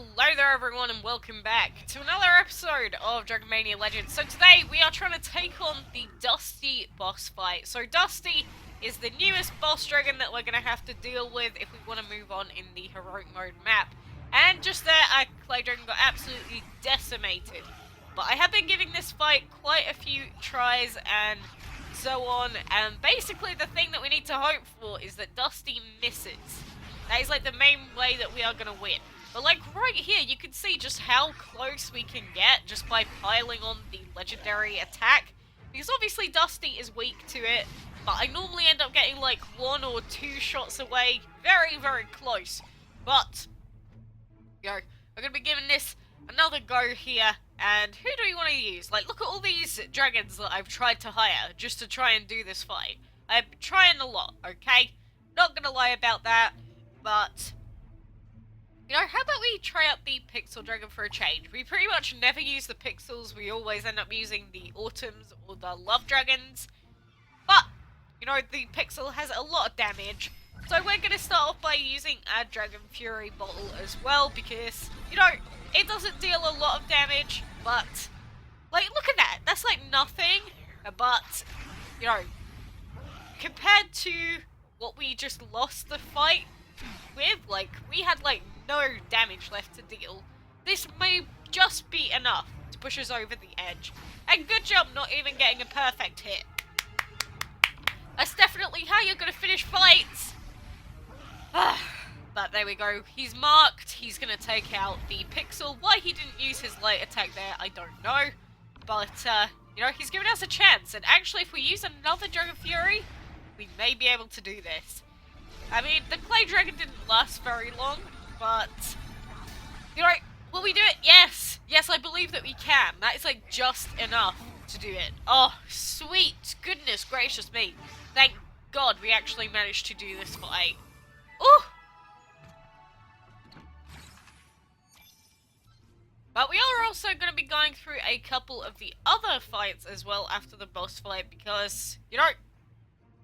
Hello there everyone and welcome back to another episode of Dragon Mania Legends. So today we are trying to take on the Dusty boss fight. So Dusty is the newest boss dragon that we're going to have to deal with if we want to move on in the heroic mode map. And just there, our clay dragon got absolutely decimated. But I have been giving this fight quite a few tries and so on, and basically the thing that we need to hope for is that Dusty misses. That is like the main way that we are going to win. But like right here, you can see just how close we can get just by piling on the legendary attack. Because obviously Dusty is weak to it, but I normally end up getting like 1 or 2 shots away. Very, very close. But, I'm going to be giving this another go here. And who do we want to use? Like, look at all these dragons that I've tried to hire just to try and do this fight. I've been trying a lot, okay? Not going to lie about that, but how about we try out the Pixel Dragon for a change? We pretty much never use the Pixels, we always end up using the Autumns or the Love Dragons. But, the Pixel has a lot of damage. So we're going to start off by using our Dragon Fury bottle as well, because, it doesn't deal a lot of damage, but, like, look at that. That's like nothing, but, compared to what we just lost the fight with, like, we had, like, no damage left to deal. This may just be enough to push us over the edge. And good job not even getting a perfect hit. That's definitely how you're going to finish fights. But there we go. He's marked. He's going to take out the Pixel. Why he didn't use his light attack there, I don't know. But, he's giving us a chance. And actually, if we use another Dragon Fury, we may be able to do this. I mean, the Clay Dragon didn't last very long, but, will we do it? Yes! Yes, I believe that we can. That is, like, just enough to do it. Oh, sweet. Goodness gracious me. Thank God we actually managed to do this fight. Ooh! But we are also going to be going through a couple of the other fights as well after the boss fight because,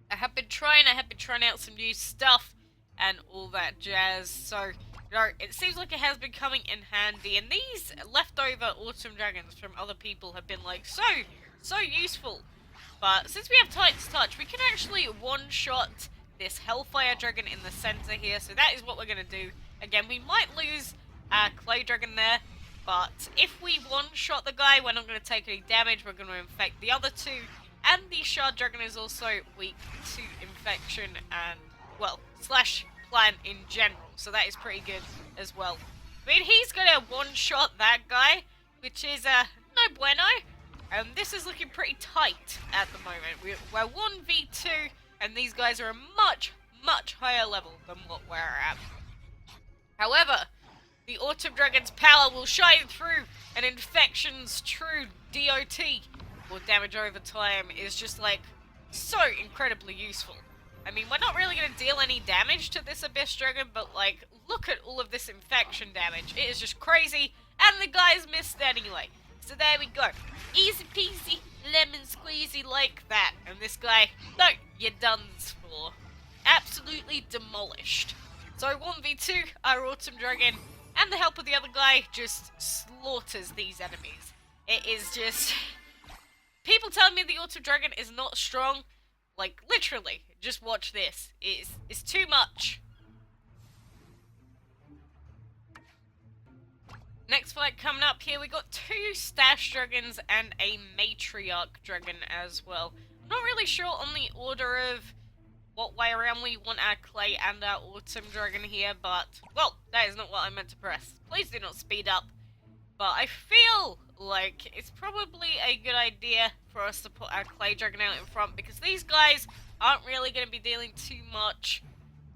I have been trying out some new stuff and all that jazz, so, it seems like it has been coming in handy, and these leftover Autumn Dragons from other people have been, like, so useful. But since we have Titan's Touch, we can actually one-shot this Hellfire Dragon in the center here, so that is what we're going to do. Again, we might lose our Clay Dragon there, but if we one-shot the guy, we're not going to take any damage, we're going to infect the other two. And the Shard Dragon is also weak to infection and, well, slash plant in general. So that is pretty good as well. I mean, he's going to one-shot that guy, which is no bueno. This is looking pretty tight at the moment. We're 1v2, and these guys are a much, much higher level than what we're at. However, the Autumn Dragon's power will shine through, and Infection's true DOT, or damage over time, is just, like, so incredibly useful. I mean, we're not really going to deal any damage to this Abyss Dragon, but, like, look at all of this infection damage. It is just crazy, and the guy's missed anyway. So there we go. Easy peasy, lemon squeezy like that. And this guy, no, you're done for. Absolutely demolished. So 1v2, our Autumn Dragon, and the help of the other guy, just slaughters these enemies. It is just... People tell me the Autumn Dragon is not strong. Like, literally, just watch this. It's too much. Next fight coming up here, we got 2 Stash Dragons and a Matriarch Dragon as well. I'm not really sure on the order of what way around we want our Clay and our Autumn Dragon here, but, well, that is not what I meant to press. Please do not speed up. But I feel like it's probably a good idea for us to put our Clay Dragon out in front, because these guys aren't really going to be dealing too much,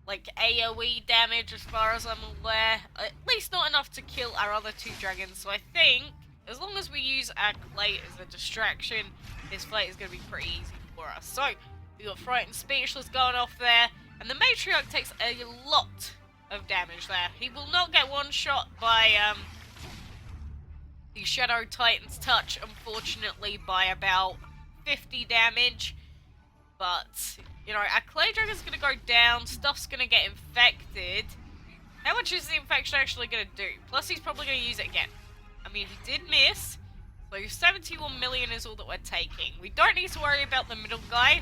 like, AoE damage as far as I'm aware. At least not enough to kill our other 2 dragons, so I think, as long as we use our Clay as a distraction, this fight is going to be pretty easy for us. So, we got Frightened Speechless going off there, and the Matriarch takes a lot of damage there. He will not get one-shot by, the Shadow Titan's Touch, unfortunately, by about 50 damage. But, our Clay Dragon's gonna go down, stuff's gonna get infected. How much is the infection actually going to do? Plus, he's probably going to use it again. I mean, he did miss. So 71 million is all that we're taking. We don't need to worry about the middle guy,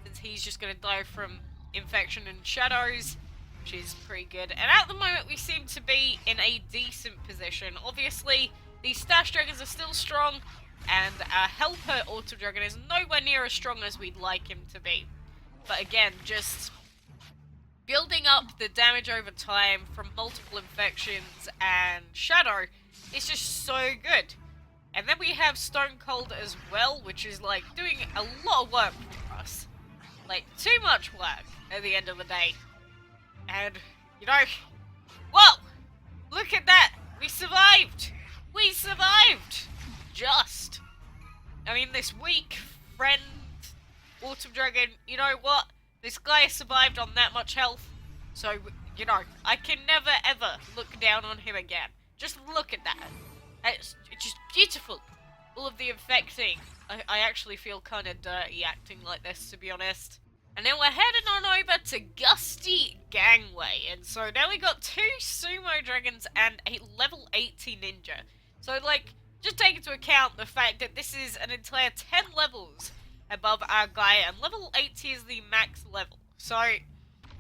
since he's just going to die from infection and shadows, which is pretty good. And at the moment, we seem to be in a decent position. Obviously, these Stash Dragons are still strong, and our Helper Auto Dragon is nowhere near as strong as we'd like him to be. But again, just building up the damage over time from multiple infections and shadow is just so good. And then we have Stone Cold as well, which is like doing a lot of work for us. Like, too much work at the end of the day. And, you know, whoa! Look at that! We survived! We survived! Just. I mean, this weak friend, Autumn Dragon, you know what? This guy survived on that much health, so, you know, I can never ever look down on him again. Just look at that. It's just beautiful. All of the infecting. I actually feel kind of dirty acting like this, to be honest. And then we're heading on over to Gusty Gangway. And so now we got 2 Sumo Dragons and a level 80 Ninja. So, like, just take into account the fact that this is an entire 10 levels above our guy, and level 80 is the max level. So,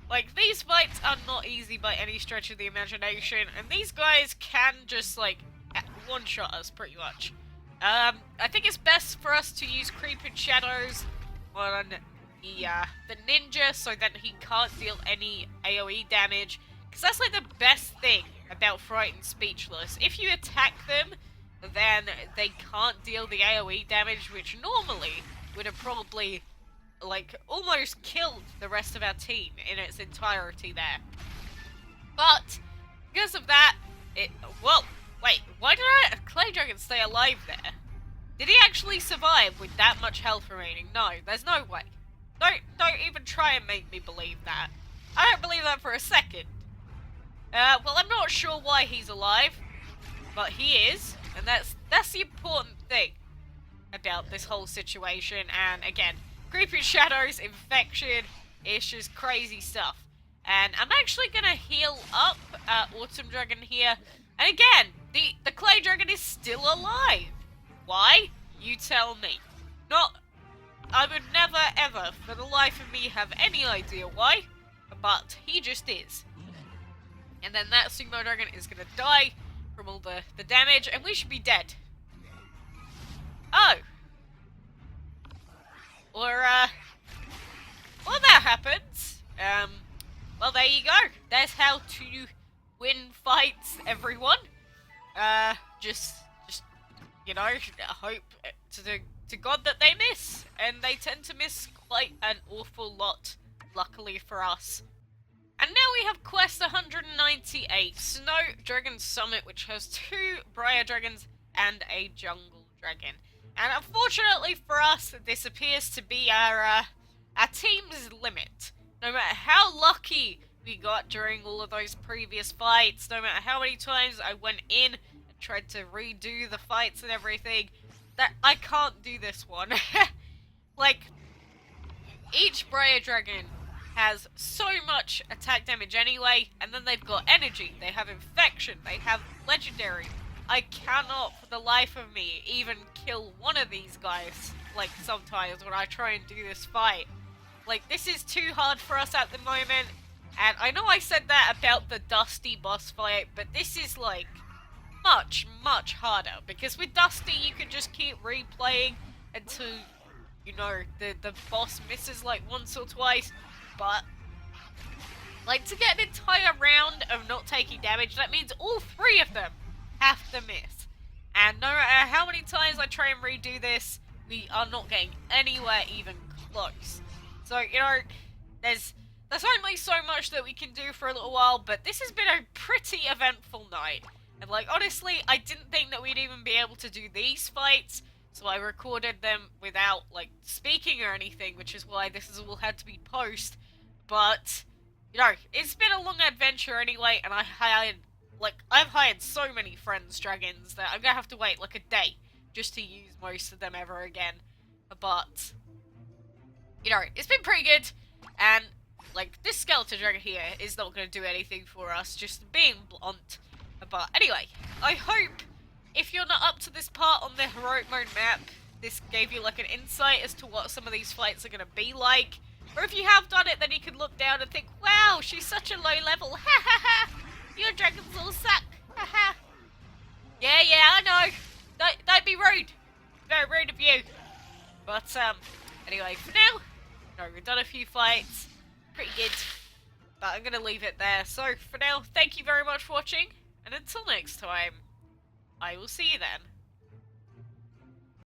like, these fights are not easy by any stretch of the imagination, and these guys can just, like, one-shot us, pretty much. I think it's best for us to use Creeping Shadows on the Ninja, so that he can't deal any AoE damage, because that's, like, the best thing about Frightened Speechless. If you attack them, then they can't deal the AoE damage, which normally would have probably, like, almost killed the rest of our team in its entirety there. But, because of that, well, wait, why did our Clay Dragon stay alive there? Did he actually survive with that much health remaining? No, there's no way. Don't even try and make me believe that. I don't believe that for a second. Well, I'm not sure why he's alive, but he is, and that's the important thing about this whole situation. And again, Creeping Shadows, Infection, it's just crazy stuff. And I'm actually gonna heal up Autumn Dragon here. And again, the Clay Dragon is still alive. Why? You tell me. I would never ever, for the life of me, have any idea why, but he just is. And then that Sumo Dragon is gonna die from all the damage, and we should be dead. Oh. Or, well, that happens. Well, there you go. That's how to win fights, everyone. Just, you know, hope to God that they miss. And they tend to miss quite an awful lot, luckily for us. And now we have quest 198, Snow Dragon Summit, which has 2 Briar Dragons and a Jungle Dragon. And unfortunately for us, this appears to be our team's limit. No matter how lucky we got during all of those previous fights, no matter how many times I went in and tried to redo the fights and everything, that I can't do this one. Like, each Briar Dragon has so much attack damage anyway, and then they've got energy, they have infection, they have legendary. I cannot, for the life of me, even kill one of these guys, like, sometimes when I try and do this fight. Like, this is too hard for us at the moment, and I know I said that about the Dusty boss fight, but this is, like, much, much harder, because with Dusty, you can just keep replaying until, you know, the boss misses, like, once or twice, but, like, to get an entire round of not taking damage, that means all 3 of them have to miss. And no matter how many times I try and redo this, we are not getting anywhere even close. So, you know, there's only so much that we can do for a little while, but this has been a pretty eventful night. And, like, honestly, I didn't think that we'd even be able to do these fights, so I recorded them without, like, speaking or anything, which is why this has all had to be post. But, you know, it's been a long adventure anyway, and I've hired so many friends dragons that I'm gonna have to wait, like, a day just to use most of them ever again. But, you know, it's been pretty good, and like, this skeleton dragon here is not going to do anything for us, just being blunt. But anyway, I hope if you're not up to this part on the heroic mode map, this gave you like an insight as to what some of these fights are going to be like. Or if you have done it, then you can look down and think, wow, she's such a low level, ha ha ha, your dragons all suck, ha ha. Yeah, I know, don't be rude, very rude of you. But, anyway, for now, we've done a few fights, pretty good, but I'm going to leave it there. So, for now, thank you very much for watching, and until next time, I will see you then.